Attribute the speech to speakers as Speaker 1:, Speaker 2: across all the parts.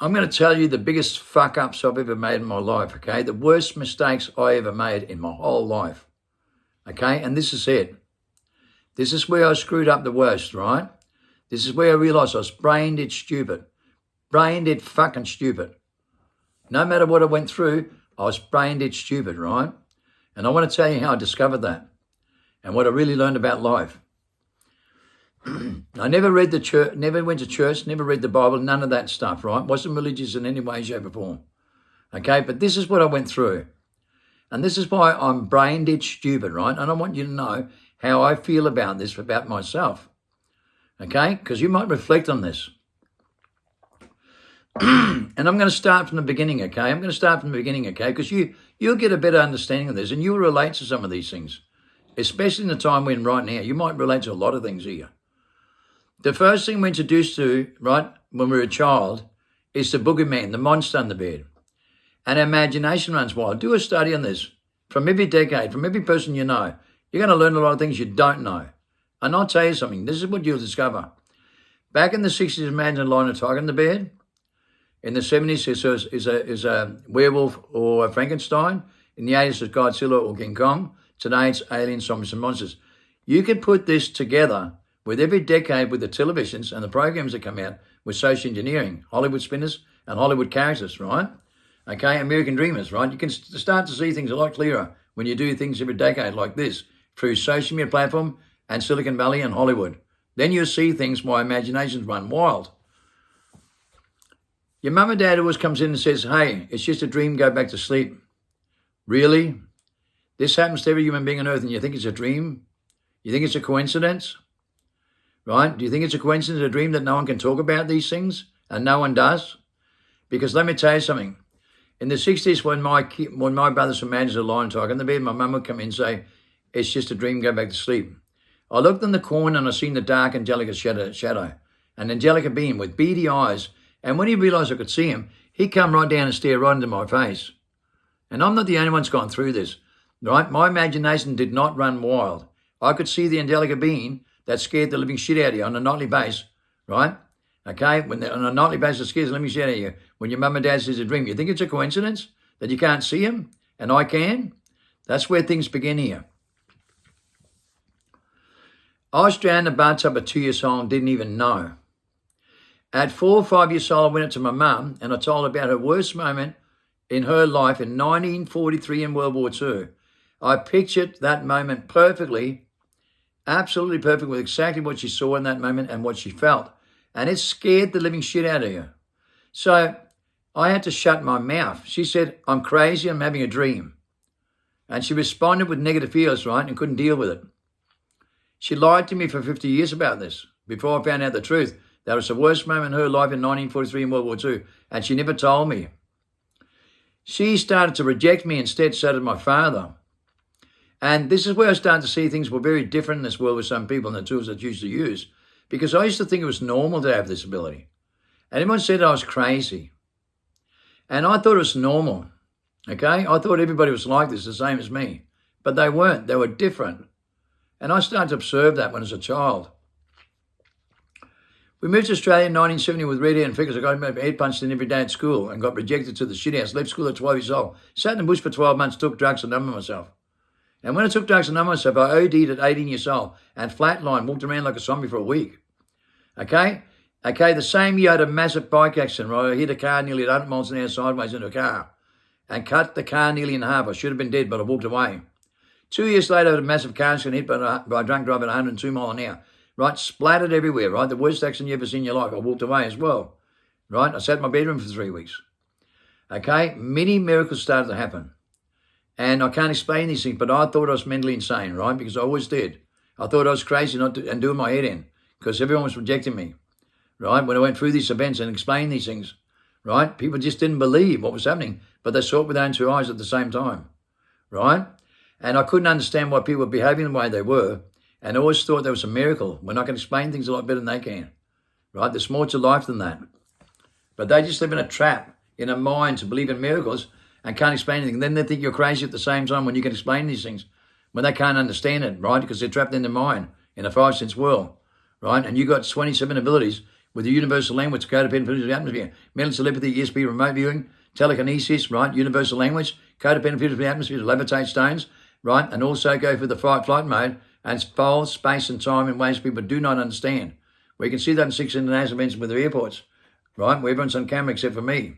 Speaker 1: I'm going to tell you the biggest fuck-ups I've ever made in my life, okay? The worst mistakes I ever made in my whole life, okay? And this is it. This is where I screwed up the worst, right? This is where I realised I was brain dead stupid. Brain dead fucking stupid. No matter what I went through, I was brain dead stupid, right? And I want to tell you how I discovered that and what I really learned about life. I never read the church, never went to church, never read the Bible, none of that stuff, right? Wasn't religious in any way, shape or form. Okay, but this is what I went through. And this is why I'm brain dead stupid, right? And I want you to know how I feel about this, about myself. Okay, because you might reflect on this. And I'm going to start from the beginning, okay? I'm going to start from the beginning, okay? Because you'll get a better understanding of this and you'll relate to some of these things, especially in the time we're in right now. You might relate to a lot of things here. The first thing we're introduced to, right, when we're a child, is the boogeyman, the monster in the bed. And our imagination runs wild. Do a study on this. From every decade, from every person you know, you're going to learn a lot of things you don't know. And I'll tell you something. This is what you'll discover. Back in the 60s, imagine a lion and tiger in the bed. In the 70s, is a werewolf or a Frankenstein. In the 80s, it's Godzilla or King Kong. Today, it's aliens, zombies, and monsters. You can put this together with every decade with the televisions and the programs that come out with social engineering, Hollywood spinners and Hollywood characters, right? Okay, American dreamers, right? You can start to see things a lot clearer when you do things every decade like this through social media platform and Silicon Valley and Hollywood. Then you'll see things why imaginations run wild. Your mum and dad always comes in and says, hey, it's just a dream, go back to sleep. Really? This happens to every human being on earth and you think it's a dream? You think it's a coincidence? Right? Do you think it's a coincidence, a dream that no one can talk about these things and no one does? Because let me tell you something. In the 60s, when my brothers were managed a lion tiger in the bed, my mum would come in and say, it's just a dream, go back to sleep. I looked in the corner and I seen the dark Angelica shadow, an Angelica being with beady eyes. And when he realised I could see him, he come right down and stared right into my face. And I'm not the only one that's gone through this, right? My imagination did not run wild. I could see the Angelica being that scared the living shit out of you on a nightly basis, right? Okay, on a nightly basis, it scares the living shit out of you. When your mum and dad says a dream, you think it's a coincidence that you can't see him and I can? That's where things begin here. I was drowned in a bathtub at 2 years old and didn't even know. At 4 or 5 years old, I went up to my mum and I told her about her worst moment in her life in 1943 in World War II. I pictured that moment perfectly, absolutely perfect, with exactly what she saw in that moment and what she felt. And it scared the living shit out of you. So I had to shut my mouth. She said, I'm crazy, I'm having a dream. And she responded with negative fears, right, and couldn't deal with it. She lied to me for 50 years about this before I found out the truth. That was the worst moment in her life in 1943 in World War II, and she never told me. She started to reject me instead, so did my father. And this is where I started to see things were very different in this world with some people and the tools that used to use, because I used to think it was normal to have this ability. And everyone said I was crazy. And I thought it was normal, okay? I thought everybody was like this, the same as me. But they weren't. They were different. And I started to observe that when I was a child. We moved to Australia in 1970 with red hair and figures. I got my head punched in every day at school and got rejected to the shit house. Left school at 12 years old. Sat in the bush for 12 months, took drugs and numbed myself. And when I took drugs and numbed myself, I OD'd at 18 years old and flatlined, walked around like a zombie for a week. Okay, the same year I had a massive bike accident, right? I hit a car nearly at 100 miles an hour sideways into a car and cut the car nearly in half. I should have been dead, but I walked away. 2 years later, I had a massive car accident hit by a drunk driver at 102 miles an hour. Right, splattered everywhere, right? The worst accident you ever seen in your life. I walked away as well, right? I sat in my bedroom for 3 weeks. Okay, many miracles started to happen. And I can't explain these things, but I thought I was mentally insane, right? Because I always did. I thought I was crazy and doing my head in because everyone was rejecting me, right? When I went through these events and explained these things, right? People just didn't believe what was happening, but they saw it with their own two eyes at the same time, right? And I couldn't understand why people were behaving the way they were. And I always thought there was a miracle when I can explain things a lot better than they can, right? There's more to life than that. But they just live in a trap, in a mind to believe in miracles and can't explain anything. Then they think you're crazy at the same time when you can explain these things, when they can't understand it, right? Because they're trapped in their mind in a 5 sense world, right? And you got 27 abilities with the universal language, codependent of the atmosphere, mental telepathy, ESP, remote viewing, telekinesis, right? Universal language, codependent of the atmosphere to levitate stones, right? And also go for the fight-flight mode and fold space and time in ways people do not understand. We can see that in 6 international events with the airports, right? Where everyone's on camera except for me.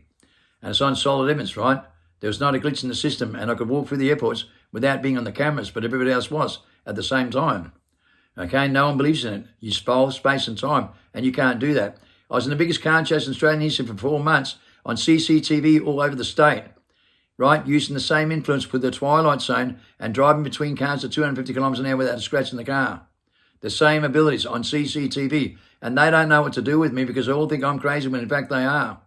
Speaker 1: And it's on solid evidence, right? There was not a glitch in the system, and I could walk through the airports without being on the cameras, but everybody else was at the same time. Okay, no one believes in it. You spoil space and time, and you can't do that. I was in the biggest car chase in Australian history for 4 months on CCTV all over the state, right? Using the same influence with the twilight zone and driving between cars at 250 kilometres an hour without a scratch in the car. The same abilities on CCTV, and they don't know what to do with me because they all think I'm crazy when in fact they are.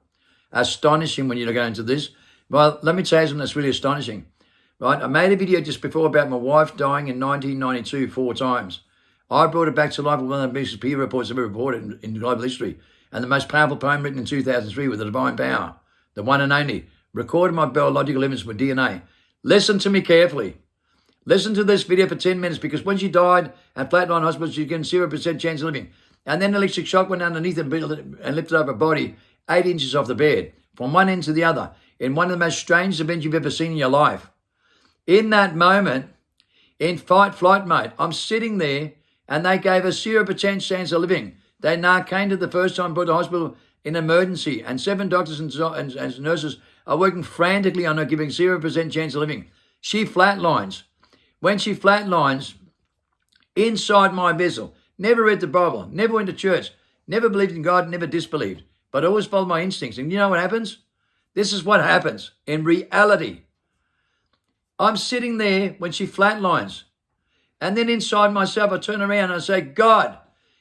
Speaker 1: Astonishing when you go into this. Well, let me tell you something that's really astonishing, right? I made a video just before about my wife dying in 1992 4 times. I brought it back to life with one of the biggest peer reports ever reported in global history, and the most powerful poem written in 2003 with the divine power, the one and only, recorded my biological evidence with DNA. Listen to me carefully. Listen to this video for 10 minutes because when she died at Flatline Hospital, she was given 0% chance of living. And then electric shock went underneath and lifted up her body 8 inches off the bed, from one end to the other, in one of the most strange events you've ever seen in your life. In that moment, in fight-flight mode, I'm sitting there and they gave us 0% chance of living. They now came to the first time, brought the hospital in emergency, and 7 doctors and nurses are working frantically on her, giving 0% chance of living. She flatlines. When she flatlines, inside my vessel, never read the Bible, never went to church, never believed in God, never disbelieved, but always followed my instincts. And you know what happens? This is what happens in reality. I'm sitting there when she flatlines, and then inside myself, I turn around and I say, God,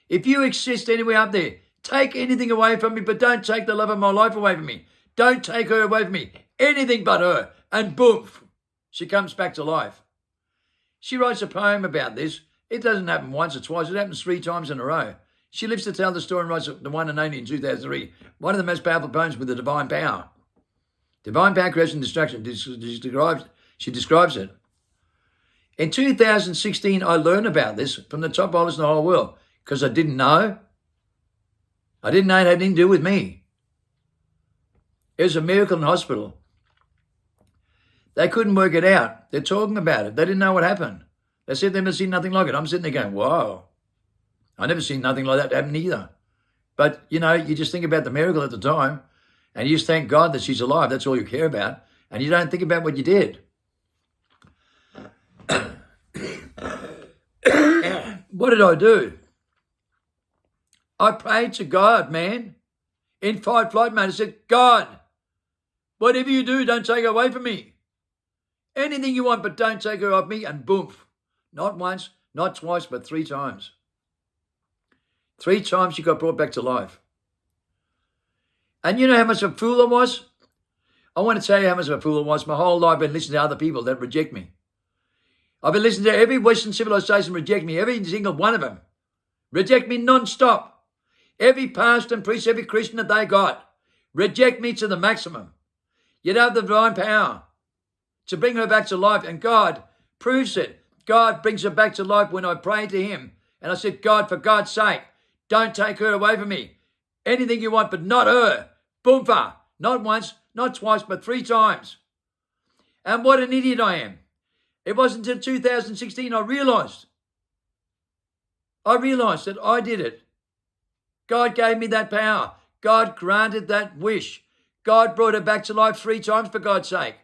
Speaker 1: if you exist anywhere up there, take anything away from me, but don't take the love of my life away from me. Don't take her away from me. Anything but her. And boom, she comes back to life. She writes a poem about this. It doesn't happen once or twice. It happens 3 times in a row. She lives to tell the story and writes the one and only in 2003. One of the most powerful poems with the divine power. Divine power, creation, destruction. She describes it. In 2016, I learned about this from the top bowlers in the whole world because I didn't know. I didn't know it had anything to do with me. It was a miracle in hospital. They couldn't work it out. They're talking about it. They didn't know what happened. They said they've never seen nothing like it. I'm sitting there going, wow. I never seen nothing like that happen either. But, you know, you just think about the miracle at the time and you just thank God that she's alive. That's all you care about. And you don't think about what you did. What did I do? I prayed to God, man. In fight-flight mode, I said, God, whatever you do, don't take it away from me. Anything you want, but don't take her off me. And boom. Not once, not twice, but 3 times. 3 times she got brought back to life. And you know how much of a fool I was? I want to tell you how much of a fool I was. My whole life I've been listening to other people that reject me. I've been listening to every Western civilization reject me, every single one of them. Reject me non-stop. Every pastor and priest, every Christian that they got, reject me to the maximum. You'd have the divine power to bring her back to life, and God proves it. God brings her back to life when I pray to him. And I said, God, for God's sake, don't take her away from me. Anything you want, but not her. Boomfa. Not once, not twice, but 3 times. And what an idiot I am. It wasn't until 2016 I realised that I did it. God gave me that power. God granted that wish. God brought her back to life 3 times, for God's sake.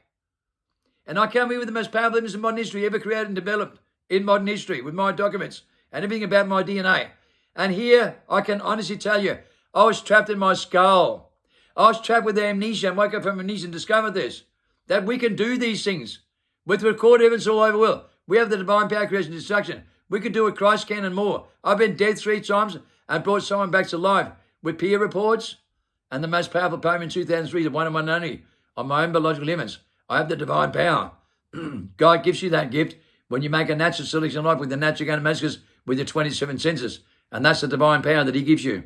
Speaker 1: And I come here with the most powerful evidence in modern history ever created and developed in modern history with my documents and everything about my DNA. And here I can honestly tell you, I was trapped in my skull. I was trapped with amnesia and woke up from amnesia and discovered this, that we can do these things with recorded evidence all over the world. We have the divine power, creation, destruction. We could do what Christ can and more. I've been dead 3 times and brought someone back to life with peer reports and the most powerful poem in 2003, the one and one only, on my own biological limits. I have the divine power. God gives you that gift when you make a natural selection of life with the natural maskers with your 27 senses. And that's the divine power that he gives you.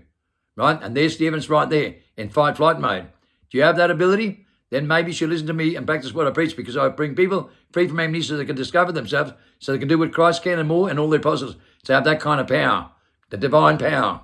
Speaker 1: Right? And there's the evidence right there in fight-flight mode. Do you have that ability? Then maybe you should listen to me and practice what I preach, because I bring people free from amnesia so they can discover themselves, so they can do what Christ can and more, and all their apostles to have that kind of power, the divine power.